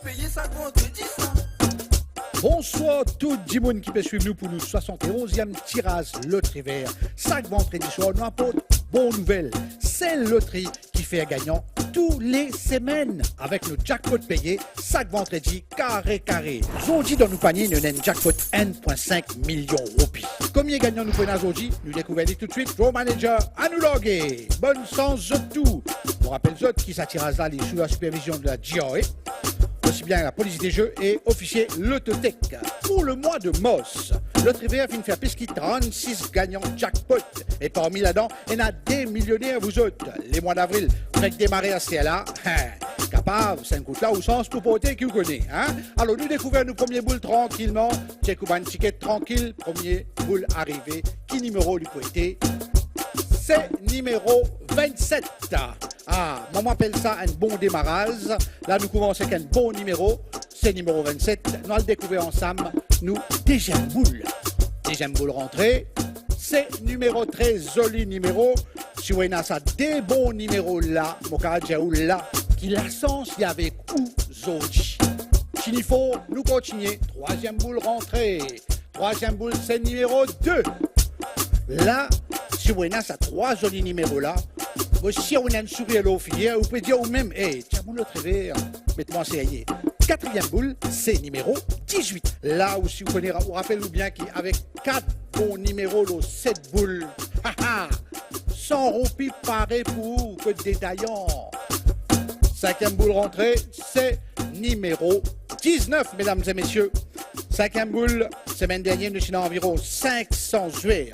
payer ça vendredi ça. Bonsoir tout le monde qui peut suivre nous pour nous 71e tirage loterie vert. Chaque vendredi soir, nous apporte bonne nouvelle. C'est loterie qui fait gagnant tous les semaines avec le jackpot payé chaque vendredi carré. Aujourd'hui dans nos paniers, nous avons un jackpot 1,5 million roupies. Combien gagnants nous prenons aujourd'hui? Nous découvrons tout de suite. Draw Manager à nous loguer. Bonne chance de tout. On rappelle autres qui s'attirent là sous la supervision de la GRA. Aussi bien la police des jeux et officier Lototech. Pour le mois de mars, Loterie Vert vient de faire pesquer 36 gagnants jackpot. Et parmi là-dedans, il y en a des millionnaires, vous autres. Les mois d'avril, vous faites démarrer à ce là. Capable, c'est un coup là au sens tout porté qui vous connaît. Hein? Alors, nous découvrons nos premiers boules tranquillement. Check ou une ticket tranquille. Premier boule arrivé. Qui numéro lui pointé? C'est numéro 27. Ah, maman appelle ça un bon démarrage. Là, nous commençons avec un bon numéro. C'est numéro 27. Nous allons le découvrir ensemble. Nous, deuxième boule. Deuxième boule rentrée. C'est numéro 13, joli numéro. Si vous avez ça, des bons numéros là, mon caractère là, qui la sens y avec ou Zoji. S'il faut, nous continuer. Troisième boule rentrée. Troisième boule, c'est numéro 2. Là, si vous avez ça, trois jolis numéros là, si on a une sourire au filière, vous pouvez dire ou même, hey, tiens, boule très vert, mettez-moi en CAI. Quatrième boule, c'est numéro 18. Là aussi, vous connaissez, vous rappelez-vous bien qu'avec 4 bons numéros, 7 boules, sans roupies pareil pour que détaillant. Cinquième boule rentrée, c'est numéro 19, mesdames et messieurs. Cinquième boule, semaine dernière, nous sommes environ 500 joueurs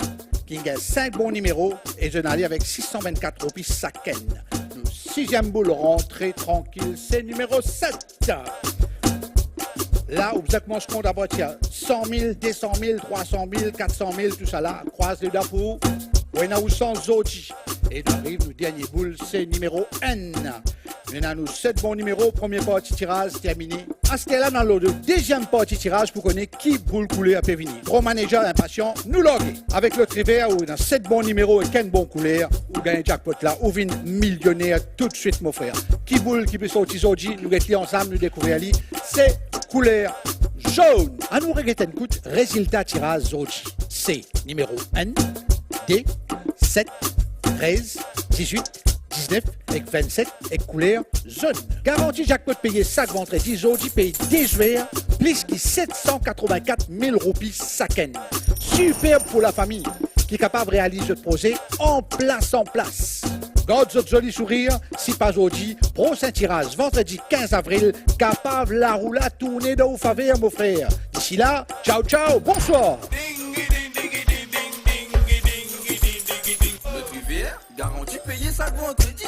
qui ont 5 bons numéros et je n'allais avec 624 roupies chacun. Sixième boule rentrée tranquille, c'est numéro 7. Là, où exactement je compte d'abord, il y a 100 000, 200 000, 300 000, 400 000, tout ça là, croise les deux pour. On a où sans Zoji. Et nous arrive, le dernier boule, c'est numéro N. Nous avons 7 bons numéros, premier parti tirage terminé. À ce là dans le deuxième parti tirage pour connaître qui boule coulée à venir. Gros manager impatient, nous loguer. Avec le Vert, où dans 7 bons numéros et 15 bons couleurs, ou gagne jackpot là, ou vin millionnaire tout de suite, mon frère. Qui boule, qui peut sortir Zoji, nous étions ensemble, nous découvrir Ali, c'est couleur jaune. À nous regretter un coup, résultat tirage Zoji. C'est numéro N, D, 7, 13, 18, 19 avec 27 avec couleur jaune. Garantie jackpot payé chaque vendredi. Zoji paye des joueurs plus que 784 000 roupies chacun. Superbe pour la famille qui est capable de réaliser ce projet en place. Garde votre joli sourire, si pas Zoji, prochain tirage vendredi 15 avril, capable la roue à tourner dans vos faveurs, mon frère. D'ici là, ciao, bonsoir. Loterie Vert, garantie payer ça vendredi.